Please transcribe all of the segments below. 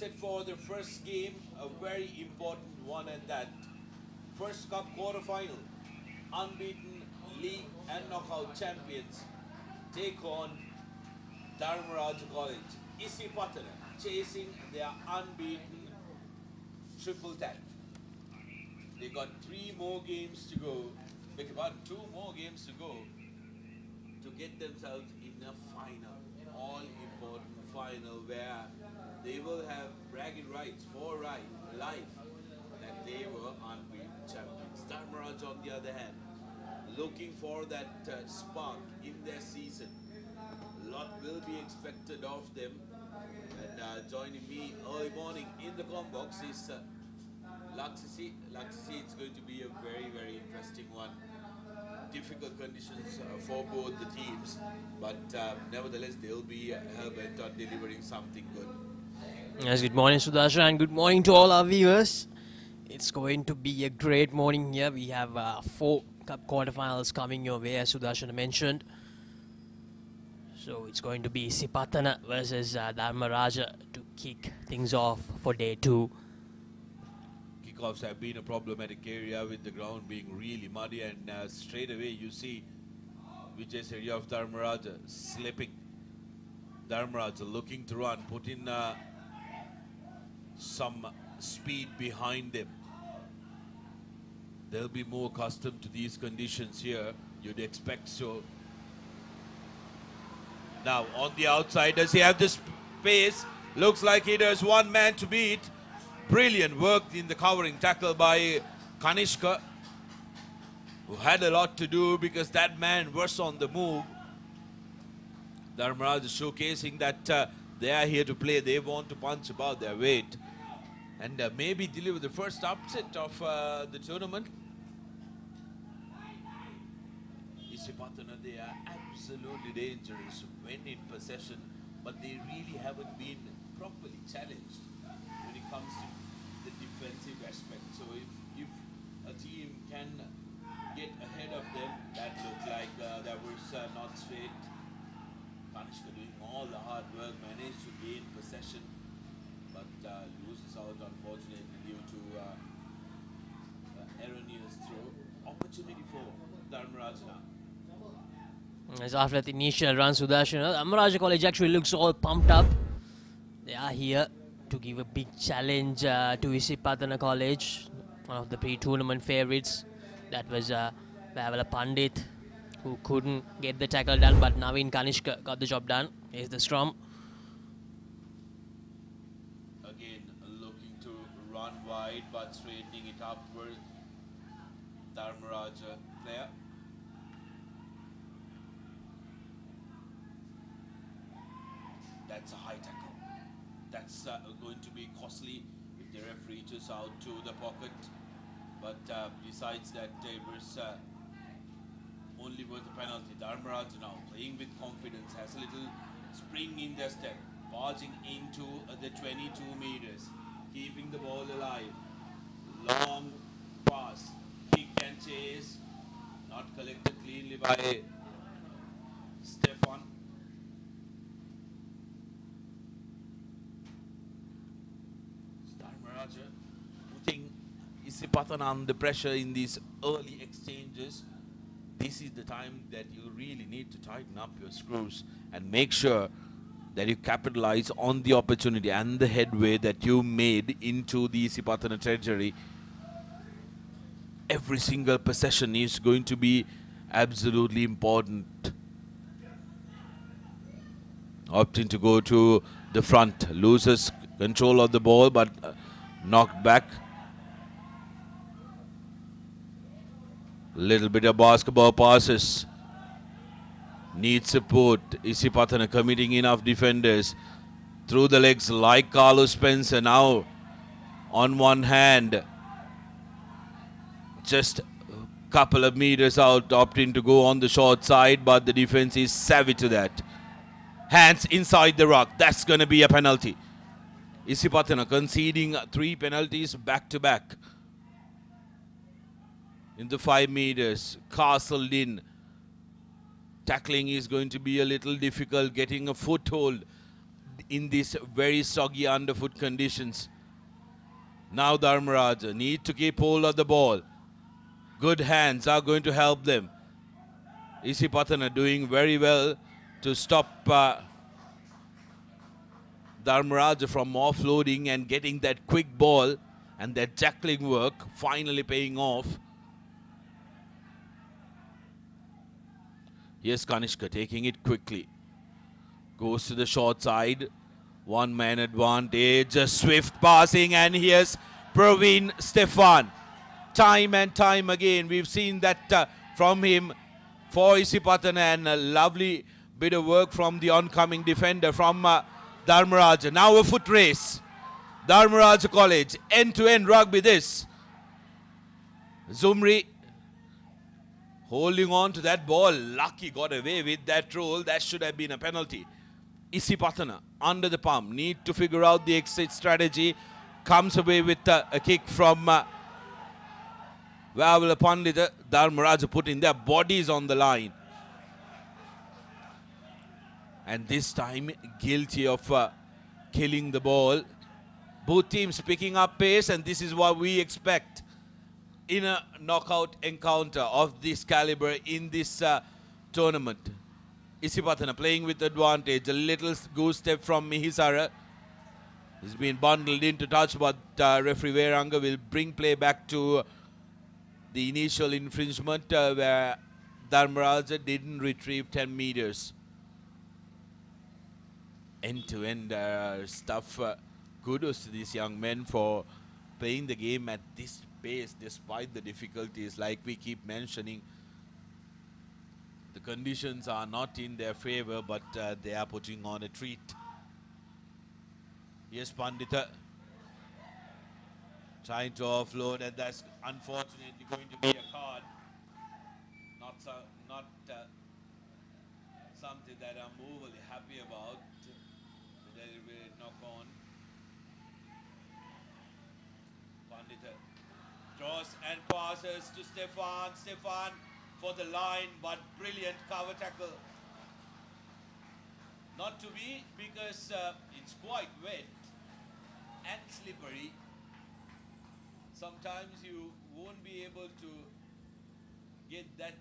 set for the first game, a very important one at that. First Cup quarter-final, unbeaten league and knockout champions take on Dharmaraja College. Isipathana chasing their unbeaten triple tap. They got 3 more games to go, beg about 2 more games to go to get themselves in a final, all-important final where they will have bragging rights for life that they were unbeaten champions. Dharmaraja, on the other hand, looking for that spark in their season. A lot will be expected of them. And joining me early morning in the comm box is Laksisi. Laksisi, it's going to be a very, very interesting one. Difficult conditions for both the teams, but nevertheless, they'll be hell-bent on delivering something good. Yes, good morning, Sudarshan, and good morning to all our viewers. It's going to be a great morning here. We have 4 cup quarterfinals coming your way, as Sudarshan mentioned. So it's going to be Isipathana versus Dharmaraja to kick things off for day 2. Kickoffs have been a problematic area with the ground being really muddy, and straight away you see Vijay's area of Dharmaraja slipping. Dharmaraja looking to run, put in some speed behind them. They'll be more accustomed to these conditions here, you'd expect so. Now on the outside, does he have the space? Looks like he does. One man to beat. Brilliant work in the covering tackle by Kanishka, who had a lot to do because that man was on the move. Dharmaraja showcasing that they are here to play. They want to punch above their weight and maybe deliver the first upset of the tournament. Isipathana, they are absolutely dangerous when in possession, but they really haven't been properly challenged when it comes to the defensive aspect. So if a team can get ahead of them, that looked like that was not straight. Kanishka doing all the hard work, managed to gain possession, but loses out unfortunately due to erroneous throw. Opportunity for Dharmaraja now. As after the initial run, Sudarshan, Dharmaraja College actually looks all pumped up. They are here to give a big challenge to Isipathana College, one of the pre-tournament favourites. That was Vavala Pandit, who couldn't get the tackle done, but Naveen Kanishka got the job done. Here's the Strom. Again, looking to run wide, but straightening it upward. Dharmaraja player. That's a high tackle. That's going to be costly if the referee reaches out to the pocket. But besides that, it was only worth a penalty. Dharmaraja now playing with confidence, has a little spring in their step, barging into the 22 meters, keeping the ball alive. Long pass, kick and chase, not collected cleanly by Stefan. Dharmaraja putting Isipathana under pressure in these early exchanges. This is the time that you really need to tighten up your screws and make sure that you capitalize on the opportunity and the headway that you made into the Isipathana territory. Every single possession is going to be absolutely important. Opting to go to the front, loses control of the ball but knocked back. Little bit of basketball passes. Needs support. Isipathana committing enough defenders through the legs like Carlos Spencer. Now on one hand, just a couple of meters out, opting to go on the short side, but the defense is savvy to that. Hands inside the rock. That's going to be a penalty. Isipathana conceding 3 penalties back to back. In the 5 meters, castled in. Tackling is going to be a little difficult, getting a foothold in these very soggy underfoot conditions. Now Dharmaraja need to keep hold of the ball. Good hands are going to help them. Isipathana doing very well to stop Dharmaraja from offloading and getting that quick ball, and that tackling work finally paying off. Here's Kanishka taking it quickly. Goes to the short side. One man advantage. A swift passing, and here's Praveen Stefan. Time and time again we've seen that from him for Isipathana, and a lovely bit of work from the oncoming defender from Dharmaraja. Now a foot race. Dharmaraja College, end-to-end rugby this. Zumri holding on to that ball. Lucky got away with that roll. That should have been a penalty. Isipathana under the pump. Need to figure out the exit strategy. Comes away with a kick from Vavula Pandita. Dharmaraja putting their bodies on the line. And this time guilty of killing the ball. Both teams picking up pace, and this is what we expect in a knockout encounter of this caliber in this tournament. Isipathana playing with advantage. A little goose step from Mihisara. He's been bundled into touch, but referee Veranga will bring play back to the initial infringement where Dharmaraja didn't retrieve 10 meters. End-to-end stuff. Kudos to these young men for playing the game at this pace despite the difficulties. Like we keep mentioning, the conditions are not in their favor, but they are putting on a treat. Yes, Pandita trying to offload, and that's unfortunately going to be a card. Not something that I'm overly happy about. The deliberate knock on. Pandita draws and passes to Stefan. Stefan for the line, but brilliant cover tackle. Not to be, because it's quite wet and slippery. Sometimes you won't be able to get that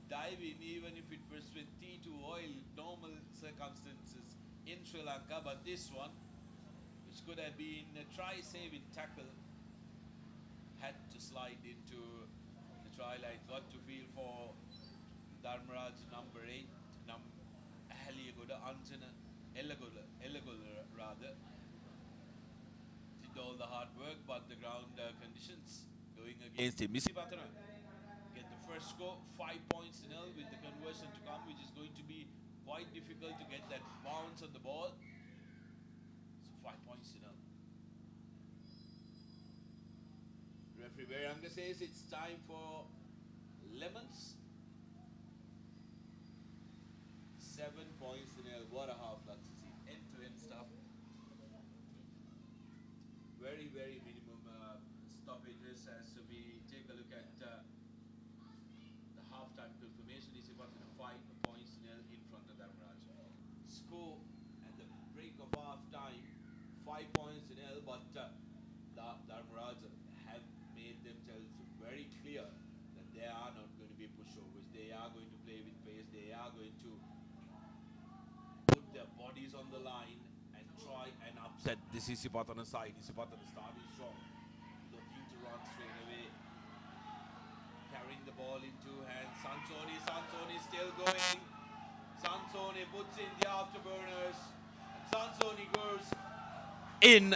dive in, even if it was with T2 oil, normal circumstances in Sri Lanka. But this one, which could have been a try-saving tackle, had to slide into the try line. Got to feel for Dharmaraj number 8, Haliagoda, Anjana, Elagola rather. Did all the hard work, but the ground conditions going against him. Isipathana get the first score, 5 points to 0 with the conversion to come, which is going to be quite difficult to get that bounce on the ball. So 5 points to 0. Referee Veranga says it's time for lemons. 7 points to 0. What a half, let's see. End-to-end stuff. Very, very minimum stoppages as we take a look at the half-time confirmation. Isipathana 5 points to 0 in front of Dharmaraja. Score at the break of half-time, 5 points to 0, but Dharmaraja have made themselves very clear that they are not going to be pushovers. They are going to play with pace. They are going to put their bodies on the line and try and upset this Isipathana side. Isipathana starting strong, looking to run straight away, carrying the ball in 2 hands. Sansoni still going. Sansoni puts in the afterburners. Sansoni goes in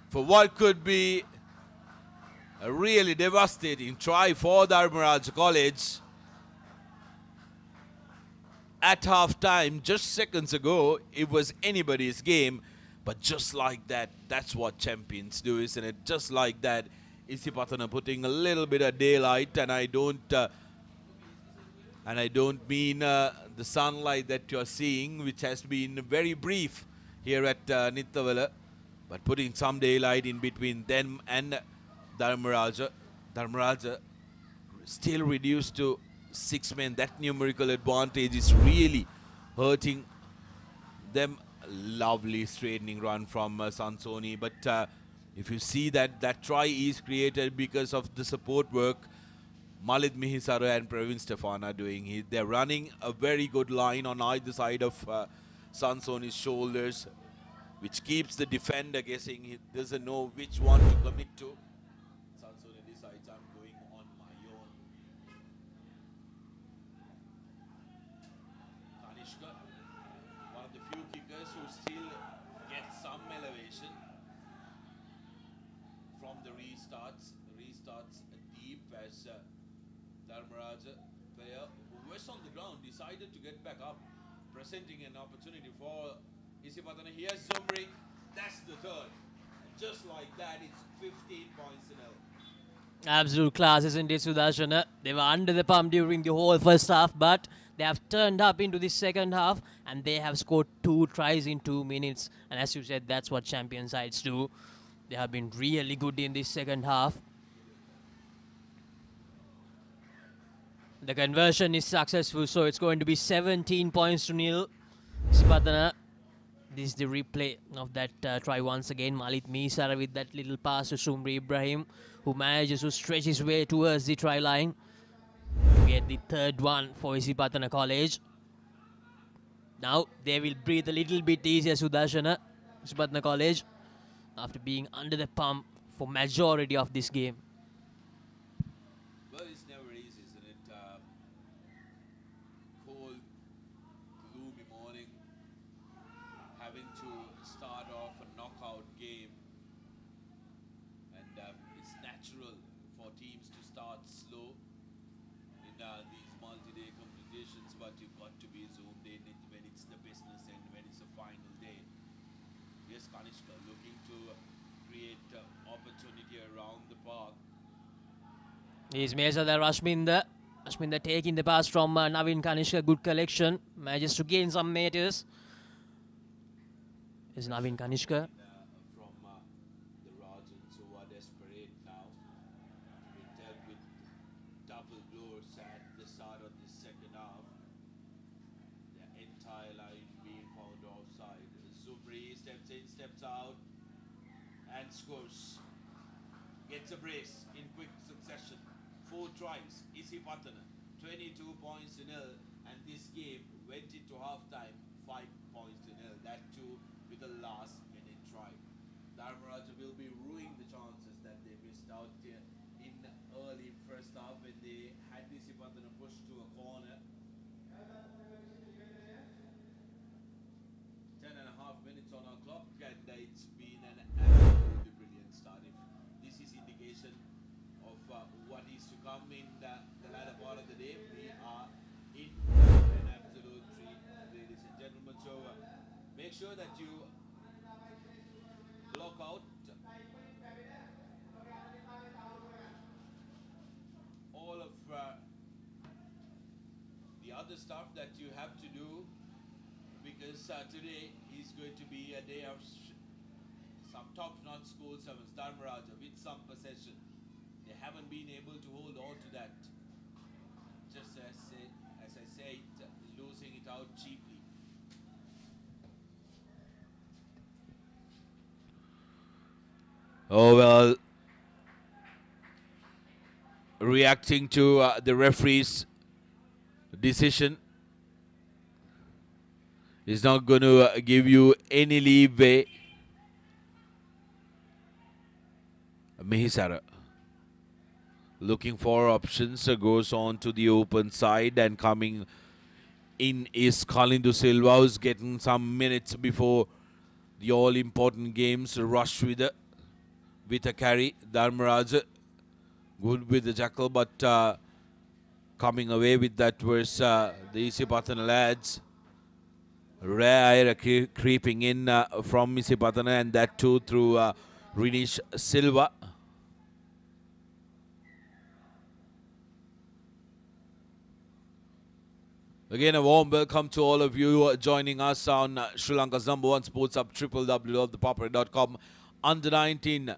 for what could be a really devastating try for Dharmaraja College. At half-time, just seconds ago, it was anybody's game. But just like that, that's what champions do, isn't it? Just like that, Isipathana putting a little bit of daylight, and I don't mean the sunlight that you're seeing, which has been very brief here at Nittawela, but putting some daylight in between them and Dharmaraja. Dharmaraja still reduced to 6 men. That numerical advantage is really hurting them. Lovely straightening run from Sansoni, but if you see that try is created because of the support work Malit Mihisara and Praveen Stefan are doing. They're running a very good line on either side of Sansoni's shoulders, which keeps the defender guessing. He doesn't know which one to commit to. Sansoni decides, I'm going on my own. Kanishka, one of the few kickers who still get some elevation from the restarts. Restarts deep as Dharmaraja, player who was on the ground, decided to get back up, presenting an opportunity for Isipathana. Here's Zumri. That's the third. And just like that, it's 15 points to 0. Absolute class, isn't it, Sudarshana? They were under the pump during the whole first half, but they have turned up into the second half and they have scored 2 tries in 2 minutes. And as you said, that's what champion sides do. They have been really good in this second half. The conversion is successful, so it's going to be 17 points to 0. Isipathana. This is the replay of that try once again. Malit Misara with that little pass to Sumri Ibrahim, who manages to stretch his way towards the try line to get the third one for Isipathana College. Now they will breathe a little bit easier, Sudarshana. Isipathana College, after being under the pump for majority of this game. Well, it's never easy, isn't it? Cold, gloomy morning, having to start off a knockout game, and it's natural for teams to start slow in these multi-day competitions, but you've got to be zoomed in when it's the business and when it's the final day. Yes, Kanishka looking to create opportunity around the park. He's Mesa there, Rashminda. Rashminda taking the pass from Navin Kanishka. Good collection. Manages to gain some meters. Is Navin Kanishka. From the Rajans who are desperate now. They dealt with double blows at the start of the second half. Their entire line being found offside. Zubri steps in, steps out, and scores. Gets a brace in quick succession. 4 tries. Isipathana 22 points to 0, and this game went into halftime 5 points to 0. That too with a last minute try. Dharmaraja will be ruining the chances that they missed out in early first half when they had Isipathana pushed to a corner. 10.5 minutes on our clock, and it's been an absolutely brilliant start. If this is indication of what is to come in the latter part of the day, we are in an absolute treat, ladies and gentlemen. So make sure that you block out all of the other stuff that you have to do, because today is going to be a day of some top-notch school servants. Dharmaraja with some possession. They haven't been able to hold on to that. Just as I said, losing it out cheaply. Oh well, reacting to the referee's decision is not going to give you any leeway. Mihisara looking for options, goes on to the open side, and coming in is Kalindu Silva, who's getting some minutes before the all-important games. Rush with a carry. Dharmaraja good with the jackal, but coming away with that was the Isipathana lads. Rare creeping in from Isipathana, and that too through Rinish Silva. Again, a warm welcome to all of you joining us on Sri Lanka's #1 sports hub, www.thepapare.com. Under 19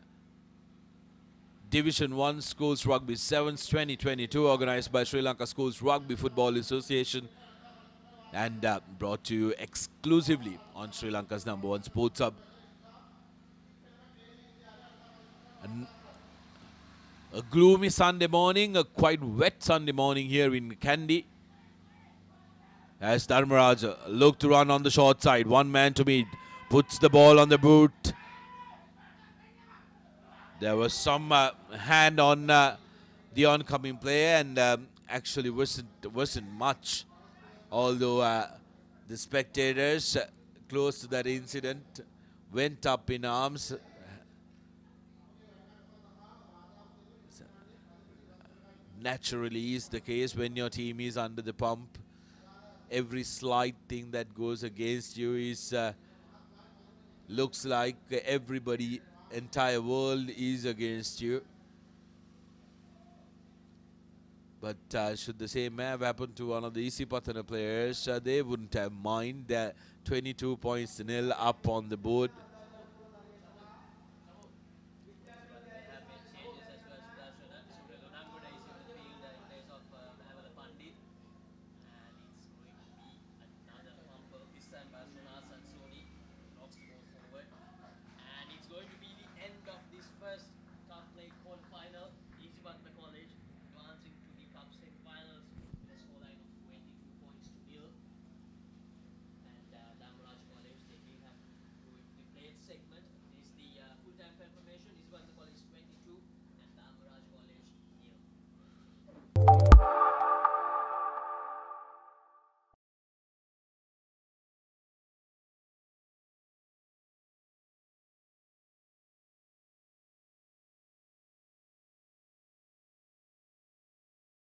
Division 1 Schools Rugby Sevens 2022, organized by Sri Lanka Schools Rugby Football Association. and brought to you exclusively on Sri Lanka's #1 sports hub. A gloomy Sunday morning, a quite wet Sunday morning here in Kandy. As Dharmaraja looked to run on the short side, one man to beat, puts the ball on the boot. There was some hand on the oncoming player, and actually wasn't much. Although the spectators close to that incident went up in arms. Naturally is the case when your team is under the pump. Every slight thing that goes against you is looks like everybody, entire world is against you. But should the same have happened to one of the Isipathana players, they wouldn't have mind. 22 points to nil up on the board.